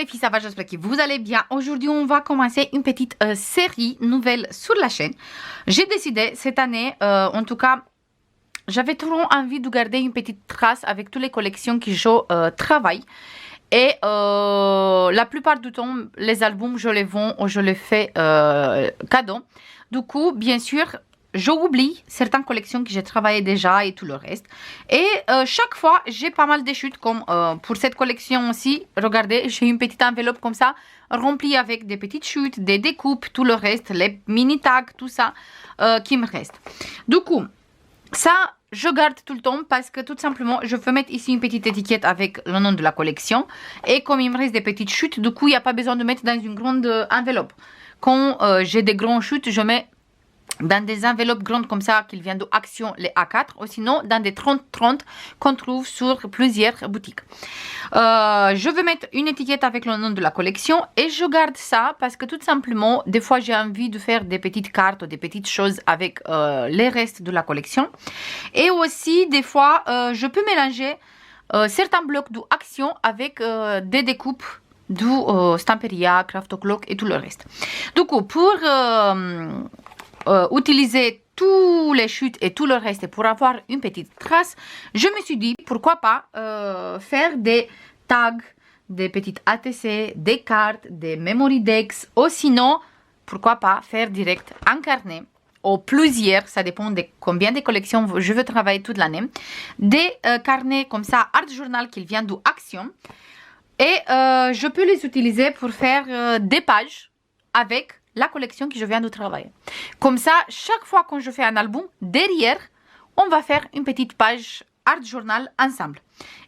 les filles, ça va, j'espère que vous allez bien. Aujourd'hui, on va commencer une petite série nouvelle sur la chaîne. J'ai décidé cette année, en tout cas, j'avais toujours envie de garder une petite trace avec toutes les collections que je travaille. Et la plupart du temps, les albums, je les vends ou je les fais cadeau. Du coup, bien sûr, j'oublie certaines collections que j'ai travaillées déjà et tout le reste. Et chaque fois, j'ai pas mal de chutes, comme pour cette collection aussi. Regardez, j'ai une petite enveloppe comme ça, remplie avec des petites chutes, des découpes, tout le reste, les mini tags, tout ça qui me reste. Du coup, ça, je garde tout le temps parce que tout simplement, je peux mettre ici une petite étiquette avec le nom de la collection. Et comme il me reste des petites chutes, du coup, il n'y a pas besoin de mettre dans une grande enveloppe. Quand j'ai des grandes chutes, je mets dans des enveloppes grandes comme ça, qui viennent de Action, les A4, ou sinon dans des 30-30 qu'on trouve sur plusieurs boutiques. Je vais mettre une étiquette avec le nom de la collection et je garde ça parce que tout simplement, des fois j'ai envie de faire des petites cartes ou des petites choses avec les restes de la collection. Et aussi, des fois, je peux mélanger certains blocs d'Action avec des découpes du Stamperia, Craft O'Clock et tout le reste. Du coup, pour utiliser tous les chutes et tout le reste et pour avoir une petite trace, je me suis dit pourquoi pas faire des tags, des petites ATC, des cartes, des memory decks, ou sinon pourquoi pas faire direct un carnet ou plusieurs, ça dépend de combien de collections je veux travailler toute l'année, des carnets comme ça, art journal qui viennent d'Action, et je peux les utiliser pour faire des pages avec la collection que je viens de travailler. Comme ça, chaque fois que je fais un album, derrière, on va faire une petite page art journal ensemble.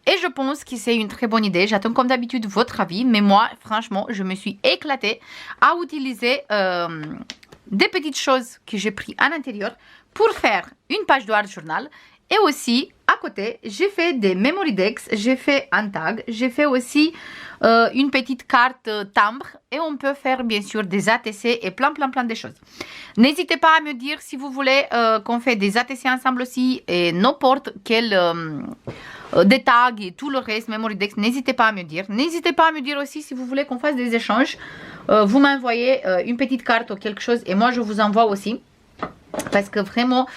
Et je pense que c'est une très bonne idée. J'attends comme d'habitude votre avis, mais moi, franchement, je me suis éclatée à utiliser des petites choses que j'ai pris à l'intérieur pour faire une page de art journal. Et aussi, à côté, j'ai fait des memory decks, j'ai fait un tag, j'ai fait aussi une petite carte timbre et on peut faire bien sûr des ATC et plein de choses. N'hésitez pas à me dire si vous voulez qu'on fait des ATC ensemble aussi et n'importe quel des tags et tout le reste, memory decks, n'hésitez pas à me dire. N'hésitez pas à me dire aussi si vous voulez qu'on fasse des échanges. Vous m'envoyez une petite carte ou quelque chose et moi je vous envoie aussi. Parce que vraiment,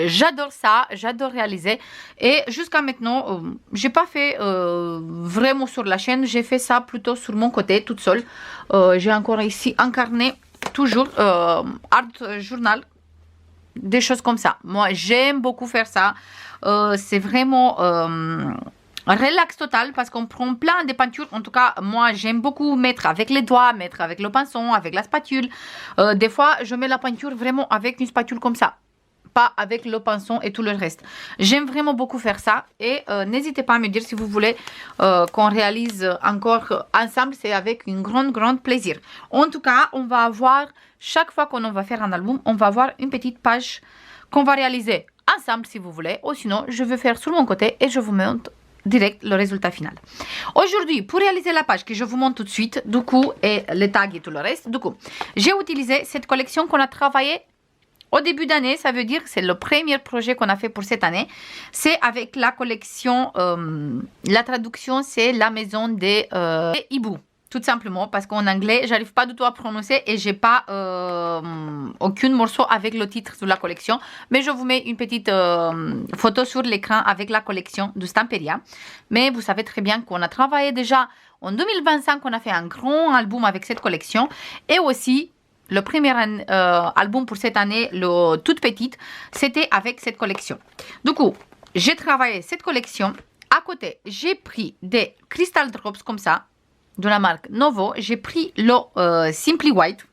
j'adore ça, j'adore réaliser. Et jusqu'à maintenant, j'ai pas fait vraiment sur la chaîne. J'ai fait ça plutôt sur mon côté, toute seule. J'ai encore ici un carnet, toujours art journal, des choses comme ça. Moi, j'aime beaucoup faire ça. C'est vraiment relax total parce qu'on prend plein de peintures. En tout cas, moi, j'aime beaucoup mettre avec les doigts, mettre avec le pinceau, avec la spatule. Des fois, je mets la peinture vraiment avec une spatule comme ça. Pas avec le pinceau et tout le reste. J'aime vraiment beaucoup faire ça. Et n'hésitez pas à me dire si vous voulez qu'on réalise encore ensemble. C'est avec une grande plaisir. En tout cas, on va avoir, chaque fois qu'on va faire un album, on va avoir une petite page qu'on va réaliser ensemble si vous voulez. Ou sinon, je vais faire sur mon côté et je vous montre direct le résultat final. Aujourd'hui, pour réaliser la page que je vous montre tout de suite, du coup, et les tags et tout le reste, du coup, j'ai utilisé cette collection qu'on a travaillé au début d'année. Ça veut dire que c'est le premier projet qu'on a fait pour cette année. C'est avec la collection, la traduction, c'est la maison des hiboux. Tout simplement parce qu'en anglais, j'arrive pas du tout à prononcer et j'ai pas aucun morceau avec le titre de la collection. Mais je vous mets une petite photo sur l'écran avec la collection de Stamperia. Mais vous savez très bien qu'on a travaillé déjà en 2025, on a fait un grand album avec cette collection. Et aussi, le premier album pour cette année, le toute petite, c'était avec cette collection. Du coup, j'ai travaillé cette collection. À côté, j'ai pris des Crystal Drops comme ça, de la marque Novo. J'ai pris le Simply White.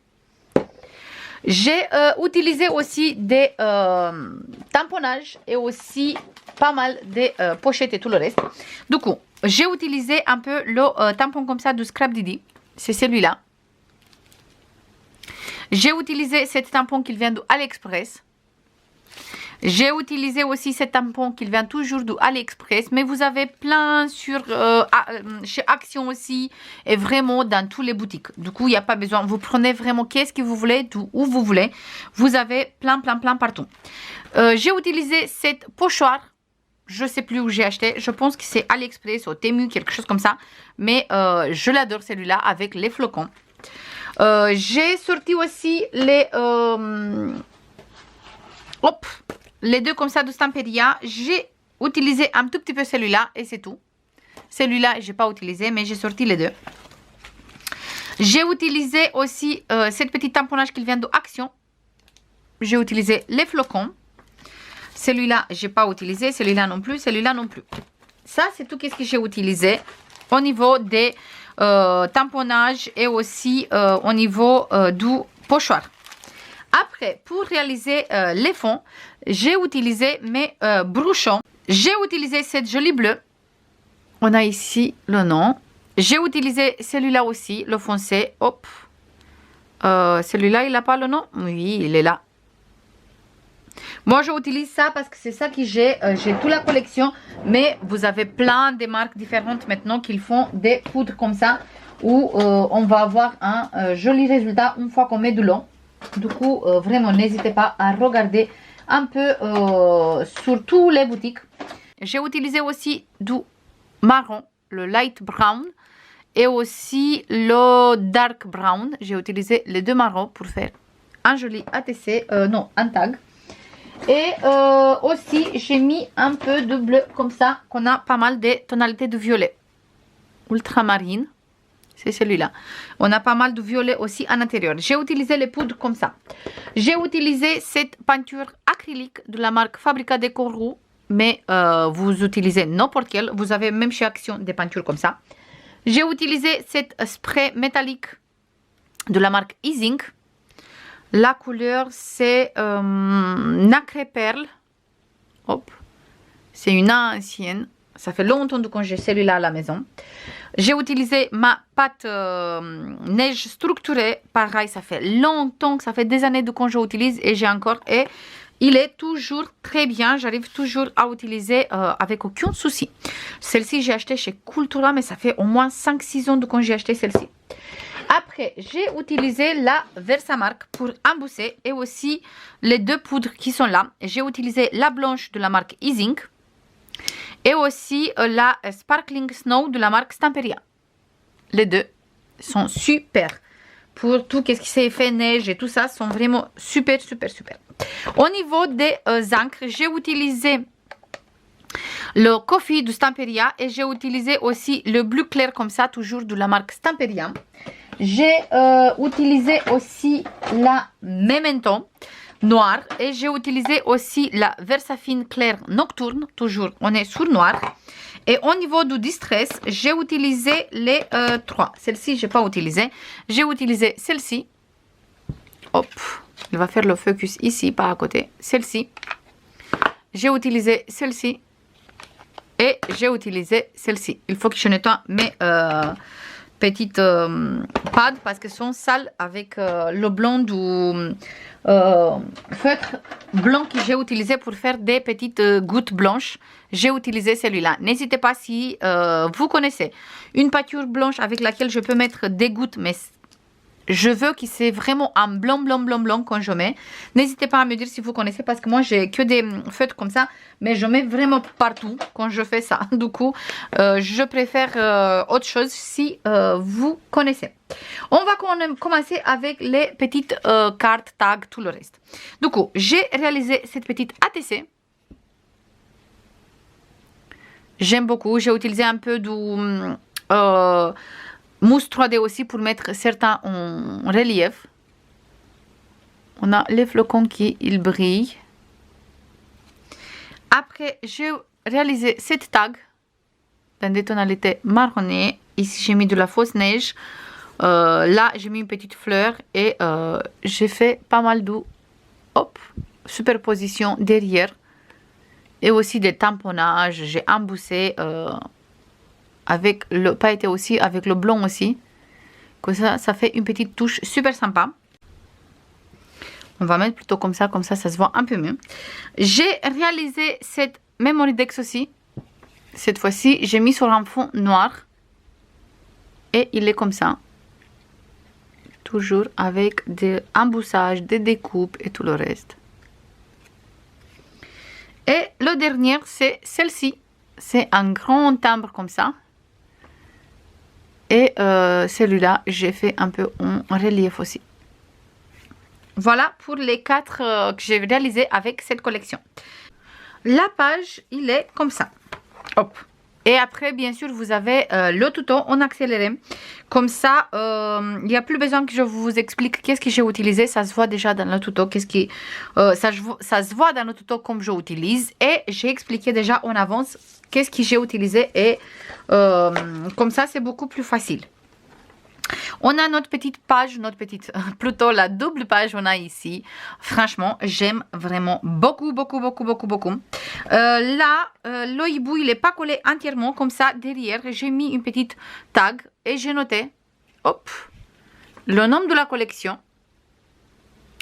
J'ai utilisé aussi des tamponnages et aussi pas mal de pochettes et tout le reste. Du coup, j'ai utilisé un peu le tampon comme ça de Scrap Didi. C'est celui-là. J'ai utilisé cet tampon qui vient d'AliExpress. J'ai utilisé aussi cet tampon qui vient toujours d'AliExpress, mais vous avez plein sur chez Action aussi et vraiment dans toutes les boutiques. Du coup, il n'y a pas besoin. Vous prenez vraiment qu'est-ce que vous voulez, où vous voulez. Vous avez plein partout. J'ai utilisé cette pochoir Je sais plus où j'ai acheté. Je pense que c'est AliExpress ou Temu, quelque chose comme ça. Mais je l'adore celui-là avec les flocons. J'ai sorti aussi les les deux comme ça de Stamperia. J'ai utilisé un tout petit peu celui-là et c'est tout. Celui-là, je n'ai pas utilisé, mais j'ai sorti les deux. J'ai utilisé aussi cette petite tamponnage qui vient de Action. J'ai utilisé les flocons. Celui-là, je n'ai pas utilisé. Celui-là non plus. Celui-là non plus. Ça, c'est tout ce que j'ai utilisé au niveau des tamponnages et aussi au niveau du pochoir. Après, pour réaliser les fonds, j'ai utilisé mes bouchons. J'ai utilisé cette jolie bleue. On a ici le nom. J'ai utilisé celui-là aussi, le foncé. Hop. Celui-là, il n'a pas le nom? Oui, il est là. Moi, j'utilise ça parce que c'est ça que j'ai. J'ai toute la collection. Mais vous avez plein de marques différentes maintenant qui font des poudres comme ça. Où on va avoir un joli résultat une fois qu'on met de l'eau. Du coup, vraiment, n'hésitez pas à regarder un peu sur toutes les boutiques. J'ai utilisé aussi du marron, le light brown. Et aussi le dark brown. J'ai utilisé les deux marrons pour faire un joli ATC, non, un tag. Et aussi, j'ai mis un peu de bleu comme ça, qu'on a pas mal de tonalités de violet. Ultramarine, c'est celui-là. On a pas mal de violet aussi à l'intérieur. J'ai utilisé les poudres comme ça. J'ai utilisé cette peinture acrylique de la marque Fabrica de Corroux. Mais vous utilisez n'importe quelle. Vous avez même chez Action des peintures comme ça. J'ai utilisé cette spray métallique de la marque Easing. La couleur, c'est nacré perle. Hop. C'est une ancienne. Ça fait longtemps que j'ai celui-là à la maison. J'ai utilisé ma pâte neige structurée. Pareil, ça fait longtemps, ça fait des années que j'utilise et j'ai encore. Et il est toujours très bien. J'arrive toujours à utiliser avec aucun souci. Celle-ci, j'ai acheté chez Cultura, mais ça fait au moins 5-6 ans que j'ai acheté celle-ci. Après, j'ai utilisé la Versamark pour embosser et aussi les deux poudres qui sont là. J'ai utilisé la blanche de la marque Easing et aussi la Sparkling Snow de la marque Stamperia. Les deux sont super. Pour tout ce qui s'est fait neige et tout ça, sont vraiment super, super, super. Au niveau des encres, j'ai utilisé le Coffee de Stamperia et j'ai utilisé aussi le bleu clair comme ça, toujours de la marque Stamperia. J'ai utilisé aussi la Memento noire et j'ai utilisé aussi la Versafine claire nocturne, toujours on est sur noir. Et au niveau du distress, j'ai utilisé les trois. Celle-ci, je n'ai pas utilisé. J'ai utilisé celle-ci. Hop, il va faire le focus ici, pas à côté. Celle-ci. J'ai utilisé celle-ci. Et j'ai utilisé celle-ci. Il faut que je nettoie mes petites pads parce qu'elles sont sales avec le blanc du feutre blanc que j'ai utilisé pour faire des petites gouttes blanches. J'ai utilisé celui-là. N'hésitez pas si vous connaissez une peinture blanche avec laquelle je peux mettre des gouttes, mais je veux que c'est vraiment un blanc, blanc, blanc, blanc quand je mets. N'hésitez pas à me dire si vous connaissez parce que moi j'ai que des feutres comme ça. Mais je mets vraiment partout quand je fais ça. Du coup, je préfère autre chose si vous connaissez. On va commencer avec les petites cartes, tags, tout le reste. Du coup, j'ai réalisé cette petite ATC. J'aime beaucoup. J'ai utilisé un peu du mousse 3D aussi pour mettre certains en relief. On a les flocons qui ils brillent. Après, j'ai réalisé cette tag dans des tonalités marronnées. Ici, j'ai mis de la fausse neige. Là, j'ai mis une petite fleur et j'ai fait pas mal de superposition derrière. Et aussi des tamponnages. J'ai embossé avec le pailleté aussi, avec le blanc aussi. Comme ça fait une petite touche super sympa. On va mettre plutôt comme ça ça se voit un peu mieux. J'ai réalisé cette Memory Dex aussi. Cette fois-ci, j'ai mis sur un fond noir. Et il est comme ça. Toujours avec des embossages, des découpes et tout le reste. Et le dernier, c'est celle-ci. C'est un grand timbre comme ça. Et celui-là, j'ai fait un peu en relief aussi. Voilà pour les 4 que j'ai réalisés avec cette collection. La page, il est comme ça. Hop. Et après, bien sûr, vous avez le tuto en accéléré. Comme ça, il n'y a plus besoin que je vous explique qu'est-ce que j'ai utilisé. Ça se voit déjà dans le tuto. Ça se voit dans le tuto comme je l'utilise. Et j'ai expliqué déjà en avance qu'est-ce que j'ai utilisé. Et comme ça, c'est beaucoup plus facile. On a notre petite page, plutôt la double page on a ici. Franchement, j'aime vraiment beaucoup. Là, le hibou, il n'est pas collé entièrement. Comme ça, derrière, j'ai mis une petite tag et j'ai noté, hop, le nom de la collection,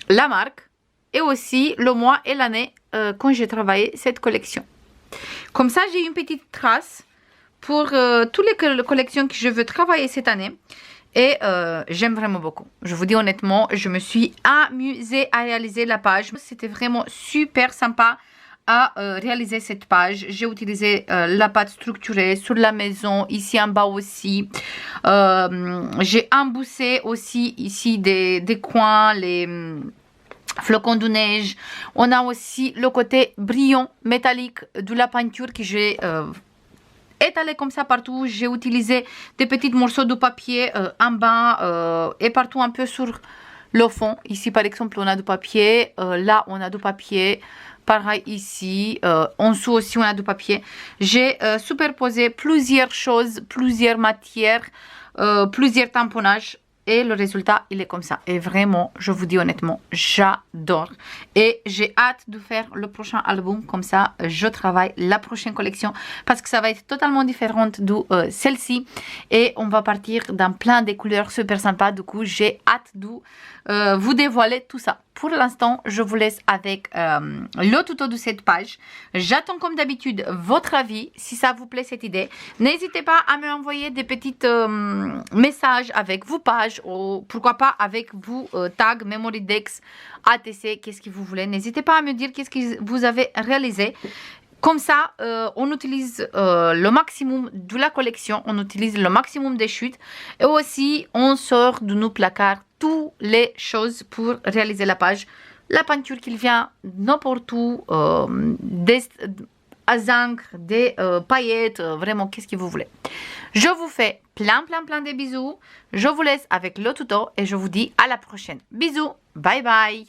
la marque et aussi le mois et l'année quand j'ai travaillé cette collection. Comme ça, j'ai une petite trace pour toutes les collections que je veux travailler cette année. Et j'aime vraiment beaucoup. Je vous dis honnêtement, je me suis amusée à réaliser la page. C'était vraiment super sympa à réaliser cette page. J'ai utilisé la pâte structurée sur la maison, ici en bas aussi. J'ai emboussé aussi ici des coins, les flocons de neige. On a aussi le côté brillant, métallique de la peinture que j'ai étalé comme ça partout. J'ai utilisé des petits morceaux de papier en bas et partout un peu sur le fond. Ici par exemple on a du papier, là on a du papier, pareil ici, en dessous aussi on a du papier. J'ai superposé plusieurs choses, plusieurs matières, plusieurs tamponnages. Et le résultat, il est comme ça. Et vraiment, je vous dis honnêtement, j'adore. Et j'ai hâte de faire le prochain album. Comme ça, je travaille la prochaine collection. Parce que ça va être totalement différente de celle-ci. Et on va partir dans plein de couleurs super sympas. Du coup, j'ai hâte de vous dévoiler tout ça. Pour l'instant, je vous laisse avec le tuto de cette page. J'attends comme d'habitude votre avis, si ça vous plaît cette idée. N'hésitez pas à m'envoyer des petits messages avec vos pages ou pourquoi pas avec vos tags, Memory Dex, ATC, qu'est-ce que vous voulez. N'hésitez pas à me dire qu'est-ce que vous avez réalisé. Comme ça, on utilise le maximum de la collection, on utilise le maximum des chutes et aussi on sort de nos placards toutes les choses pour réaliser la page. La peinture qui vient n'importe où, des encres, des paillettes, vraiment qu'est-ce que vous voulez. Je vous fais plein de bisous. Je vous laisse avec le tuto et je vous dis à la prochaine. Bisous, bye bye.